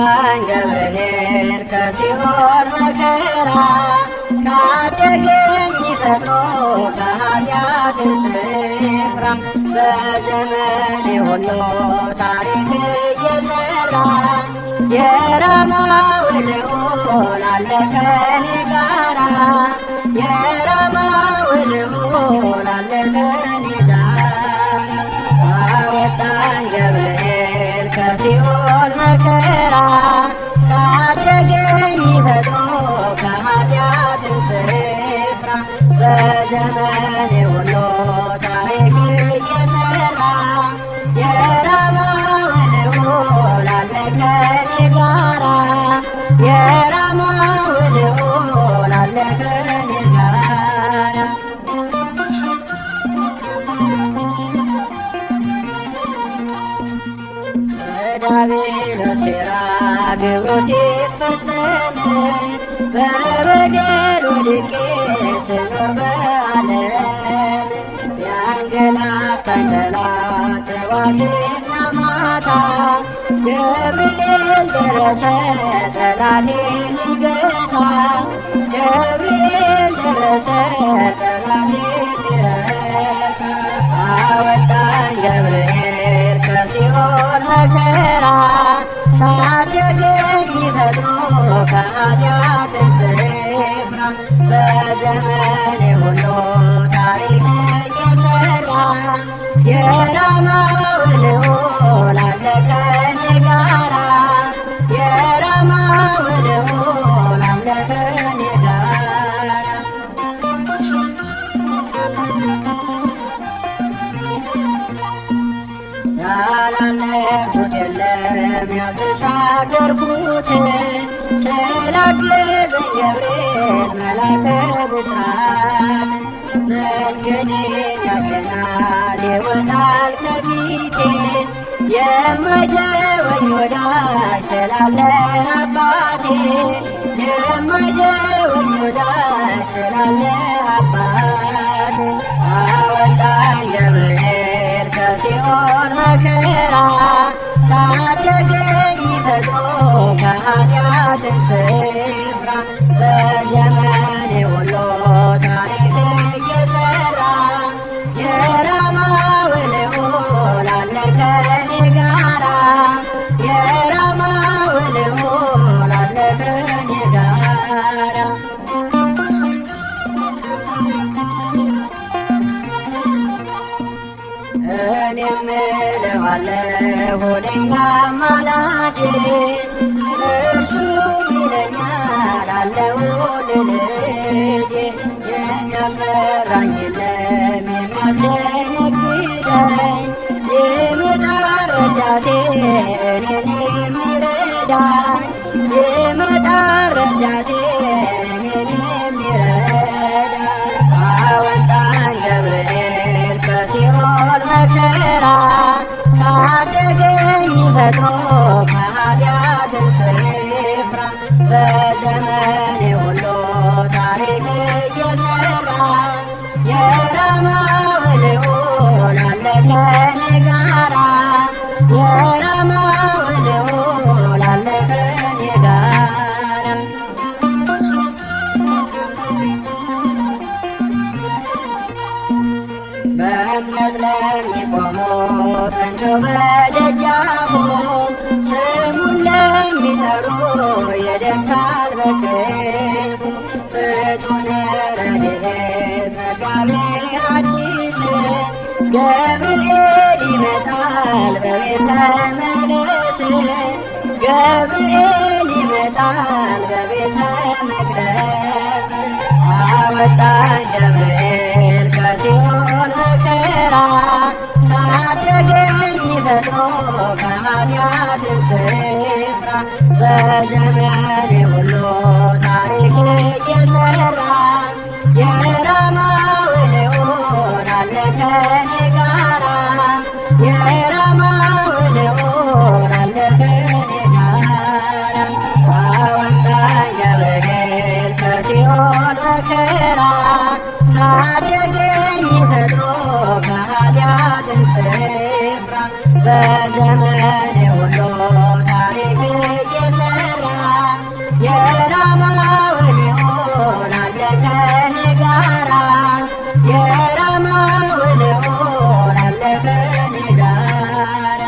አወጣኝ ገብርኤል ከሲኦል መከራ ታደገኝ ፈጥኖ ከኃጢአትም ስፍራ በዘመኔ ሁሉ ታሪክ እየሰራ የራማው ልዑል አለ ከኔ ጋራ የራማው ልዑል አለ ከኔ ጋራ አወጣኝ ገብርኤል ከሲኦል መከራ ታደገኝ ፈጥኖ ከኃጢአትም ስፍራ በዘመኔ ሁሉ ታሪክ እየሰራ የራማው ልዑል አለ ከኔ ጋራ የራማው ልዑል አለ ከኔ ጋራ ዳቢሎስ ሴራ ግብሩ ሲፈጸም በበደል ወድቄ ስኖር በዓለም ያንገላታኝ ጠላት ጠዋትና ማታ ገብርኤል ደረሰ ጠላቴን ሊገታ ገብርኤል ደረሰ ጠላቴን ሊረታ አወጣኝ ገብርኤል ከሲኦል መከራ ታደገኝ ፈጥኖ ከኃጢአትም ስፍራ በዘመኔ ሁሉ ታሪክ እየሰራ የራማው ልዑል አለ ከኔ ጋራ የራማው ልዑል አለ ከኔ ጋራ ያላለፍኩት የለም ያልተሻገርኩት ስላገዘኝ ገብርኤል መላከ ብስራት መንገዴን ያቀናል ይወጣል ከፊቴ የማይተወኝ ወዳጅ ስላለ አባቴ የማይተወኝ ወዳጅ ስላለ አባቴ አወጣኝ ገብርኤል ከሲኦል መከራ ታደገኝ ፈጥኖ ከኃጢአትም ስፍራ በዘመኔ ሁሉ ታሪክ እየሰራ የራማው ልዑል አለ ከኔ ጋራ የራማው ልዑል አለ ከኔ ጋራ እኔም እለዋለሁ ሁነኛ አማላጄ እርሱም ይለኛል አለሁልህ ልጄ የሚያስፈራኝ የለም የሚያስደነግጠኝ ይመጣል ረዳቴ እኔን የሚረዳኝ ይመጣል ረዳቴ እኔን የሚረዳኝ አወጣኝ ገብርኤል ከሲኦል መከራ ታደገኝ ፈጥኖ ከኃጢአትም ስፍራ በዘመኔ ሁሉ ታሪክ እየሰራ የራማው ልዑል አለ ከኔ ጋራ የራማው ልዑል አለ ከኔ ጋራ በእምነት ለሚቆሙ ጸንተው በደጃፉ ስሙን ለሚጠሩ ይደርሳል በክንፉ ፍጡነ ረድኤት መጋቤ ሐዲስ ገብርኤል ይመጣል በቤተ መቅደስ ገብርኤል ይመጣል በቤተ መቅደስ አወጣኝ ገብርኤል ከሲኦል መከራ ታደገኝ ፈጥኖ ከኃጢአትም ስፍራ በዘመኔ ሁሉ ታሪክ እየሰራ የራማው ልዑል አለ ከኔ ጋራ የራማው ልዑል አለ ከኔ ጋራ አወጣኝ ገብርኤል ከሲኦል መከራ ታደገኝ ፈጥኖ ከኃጢአትም ስፍራ በዘመኔ ሁሉ ታሪክ እየሰራ ከኔ ጋራ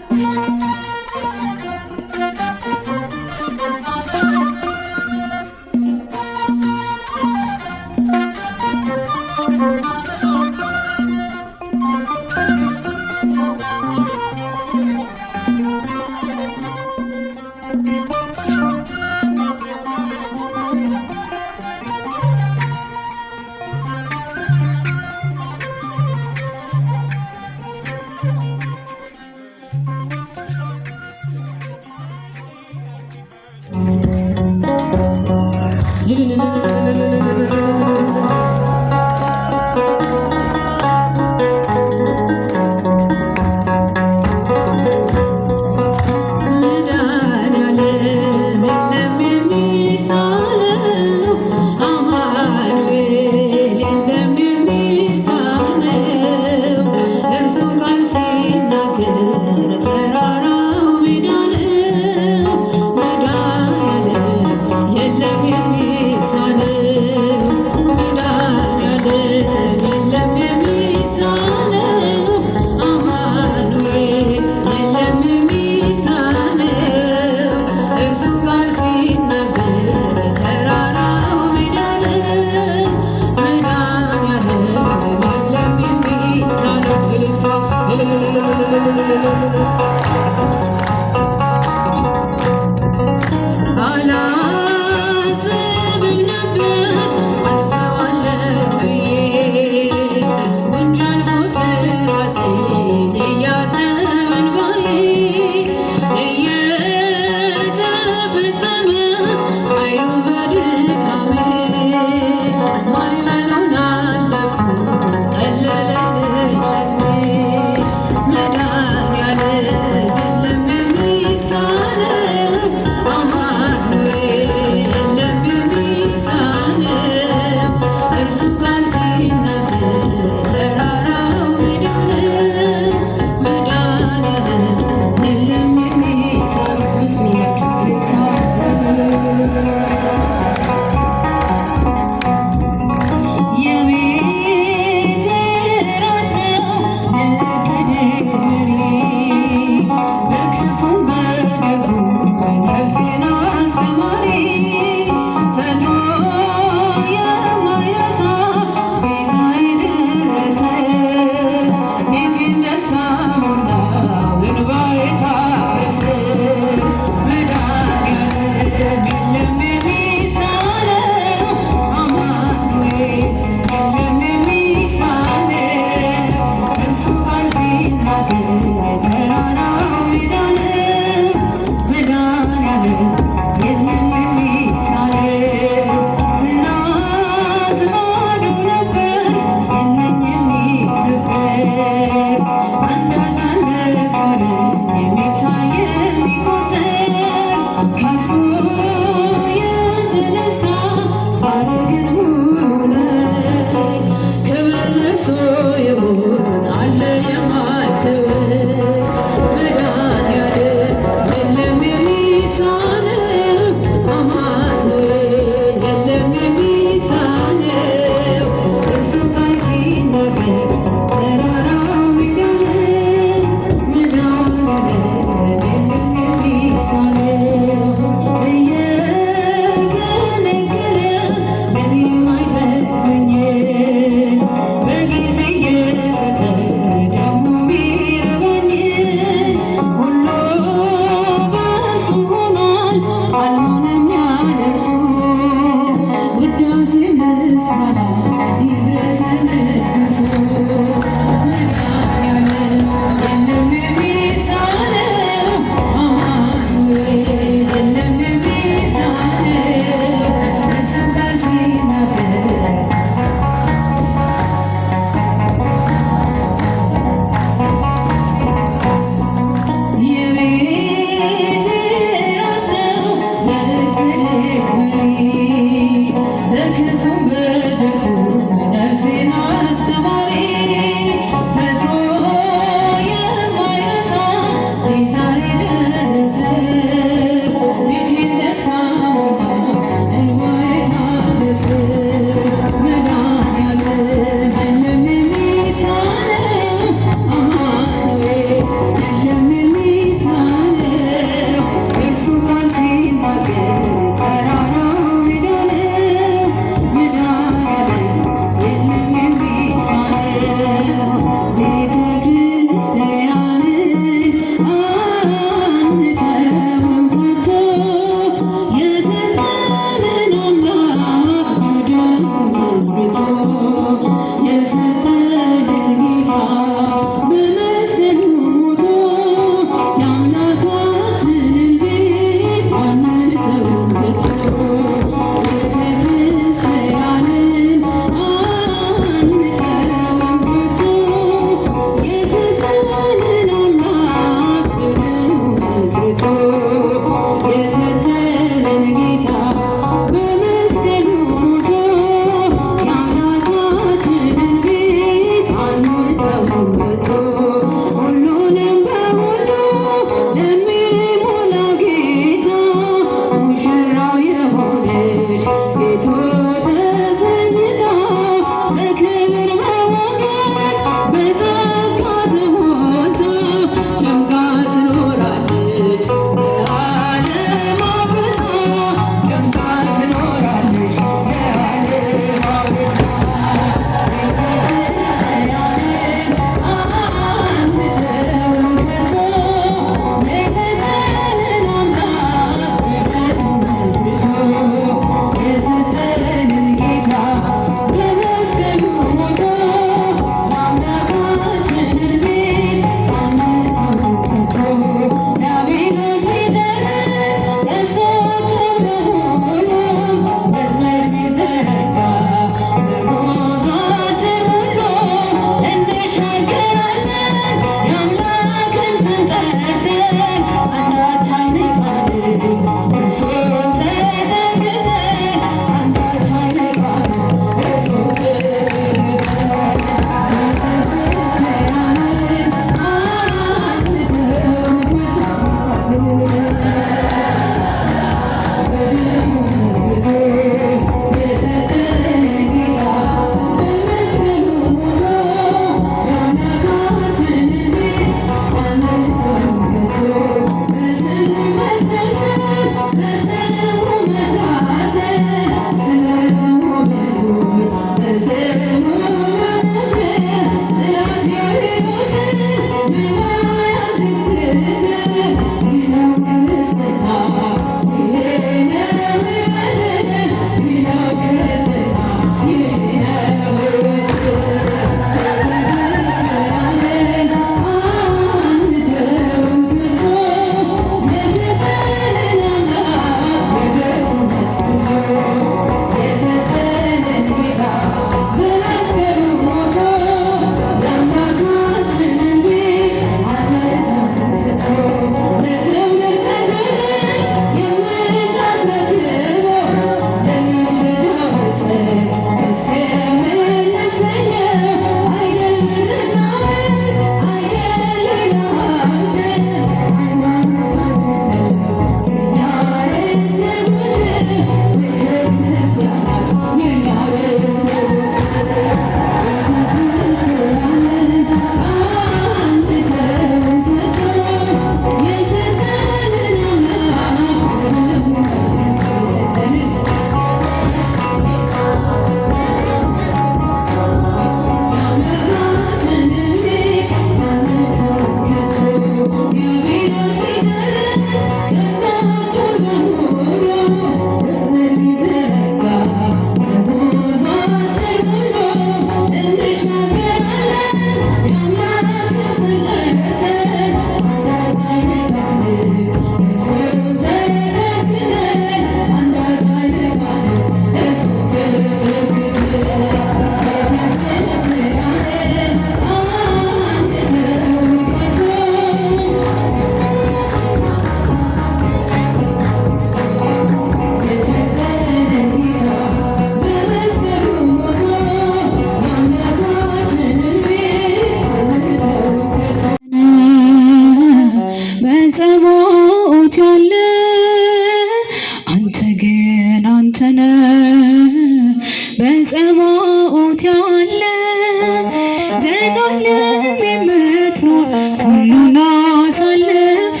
ዘላለም የምትኖር ሁሉን አሳልፈ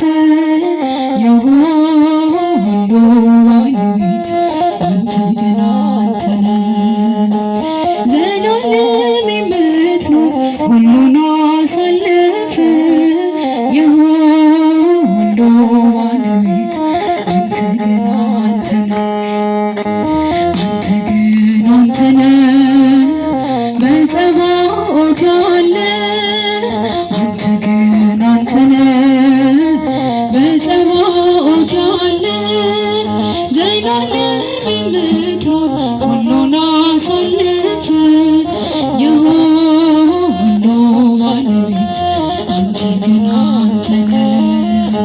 የሁሉ ባለቤት አንተ ግን አንተ ነህ። ዘላለም የምትኖር ሁሉን አሳልፈ የሁሉ ባለቤት አንተ ግን አንተ ነህ። አንተ ግን አንተ ነህ በጸባኦት ያለ አንተ ግን አንተ ነህ በጸባኦት ያለ ዘላለም የምትኖር ሁሉን አሳልፈ የሁሉ ባለቤት አንተ ግን አንተ ነህ።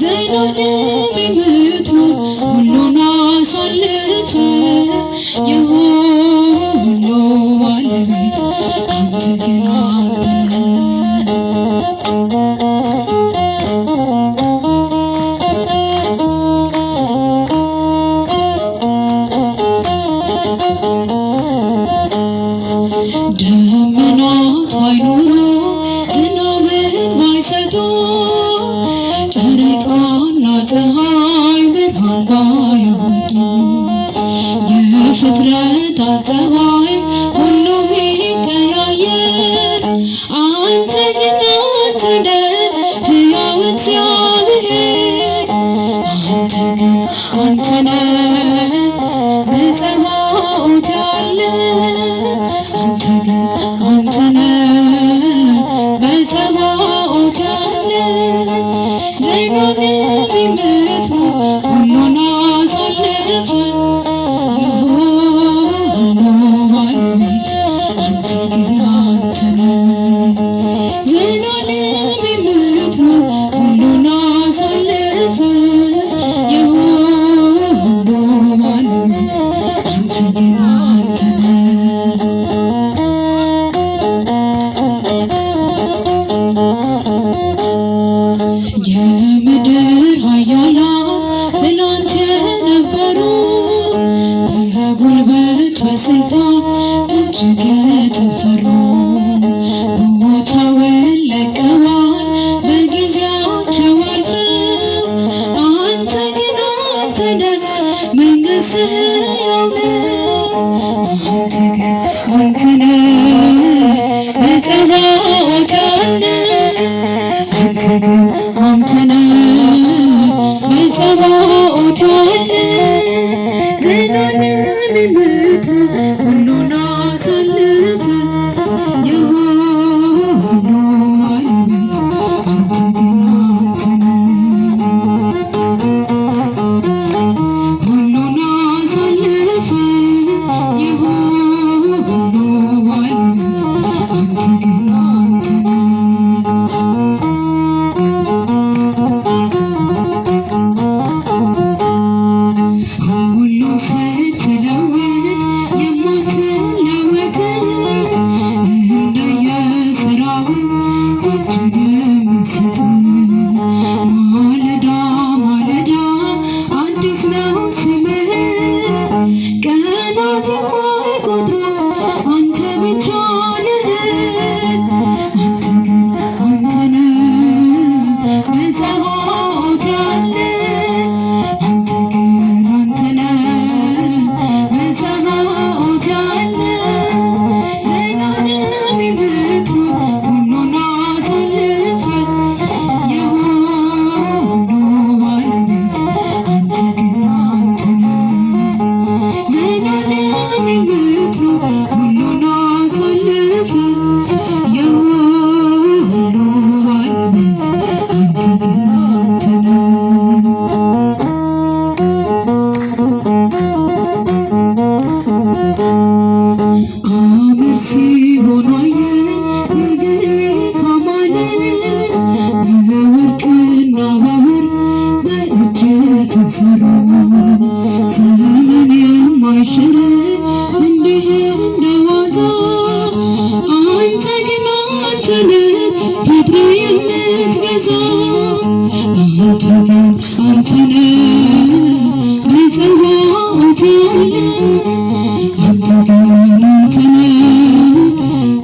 ዘላለም የምትኖር ሁሉን አሳልፈ የሁሉ ባለቤት አንተ ግን አንተ ነህ። ደመናት ባይኖሩ ዝናብን ባይሰጡ ጨረቃና ፀሐይ ብርሃን ባያወጡ የፍጥረታት ፀባይ ሁሉ ቢቀያየር አንተ ግን አንተ ነህ ሕያው እግዚአብሔር። አንተ ግን አንተ ነህ በጸባኦት ያለ አንተ ግን አንተ ነህ በጸባኦት ያለ ዘላለም የምትኖር ሁሉን አሳልፈ የሁሉ ባለቤት አንተ ግን አንተ ነህ። ዘላለም የምትኖር ሁሉን አሳልፈ የሁሉ ባለቤት አንተ ግን አንተ ነህ። የምድር ኃያላት ትናንት የነበሩ በጉልበት በስልጣን እጅግ የተፈሩ ቦታውን ለቀዋል በጊዜያቸው አልፈው አንተ ግን አንተ ነህ መንግሥትህ ሕያው ነው። አንተ ግን አንተ ነህ በጸባኦት ያለ አንተ ግን አንተ ነህ በጸባኦት ያለ ዘላለም የምትኖር ሁሉን አሳልፈ የሁሉ ባለቤት አንተ ግን አንተ ነህ። ሁሉን አሳልፈ የሁሉ ባለቤት አንተ ግን አንተ ነህ። ሁሉን ስትለውጥ የማትለወጥ እንደየሥራው እጅግ የምትሰጥ ማለዳ ማለዳ አዲስ ነው ስምህ ቀናት የማይቆጥሩ አንተ ብቻ ነህ። አንተ ግን አንተ ነህ በጸባኦት ያለ አንተ ግን አንተ ነህ በጸባኦት ያለ ዘላለም የምትኖር ሁሉን አሳልፈ የሁሉ ባለቤት አንተ ግን አንተ ነህ። ዘላለም የምትኖር ሁሉን አሳልፈ የሁሉ ባለቤት አንተ ግን አንተ ነህ። አመድ ሲሆን አየን የገሪካ ማለት በወርቅና በብር በእጅ ተሰሩ ዘመን የማይሽር እንዲህ እንደዋዛ አንተ ግን አንተ ነህ ፈጥረ የምትገዛ አንተ ግን አንተ ነህ በጸባኦት ያለ አንተ ግን አንተ ነህ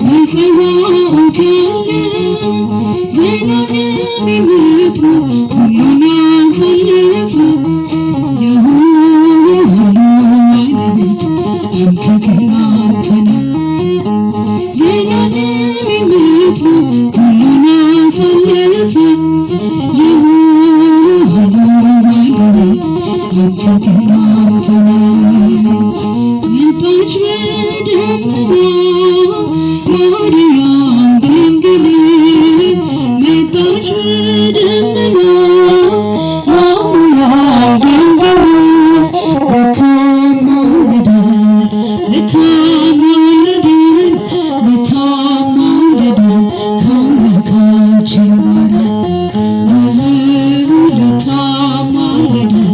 በጸባኦት ያለ ሳለ ዘላለም የምትኖር ሁሉን አሳልፈ የሁሉ ባለቤት አንተ ግን አንተ ነህ። ዘላለም የምትኖር ሁሉን አሳልፈ የሁሉ ባለቤት አንተ ግን አንተ ነህ። መጣች በደመና ማርያም ድንግል መጣች በደመና ማርያም ድንግል ልታማልደን ከአምላካችን ጋር ልታማልደን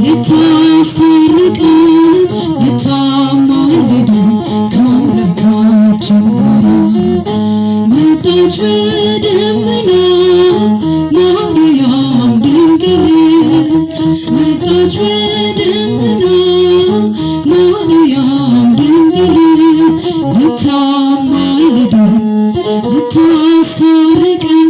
ልታስታርቀን ልታማልደን ከአምላካችን ጋር መጣች በደመና ማርያም ድንግል መጣች በደመና ማርያም ድንግል ልታማልደን ልታስታርቀን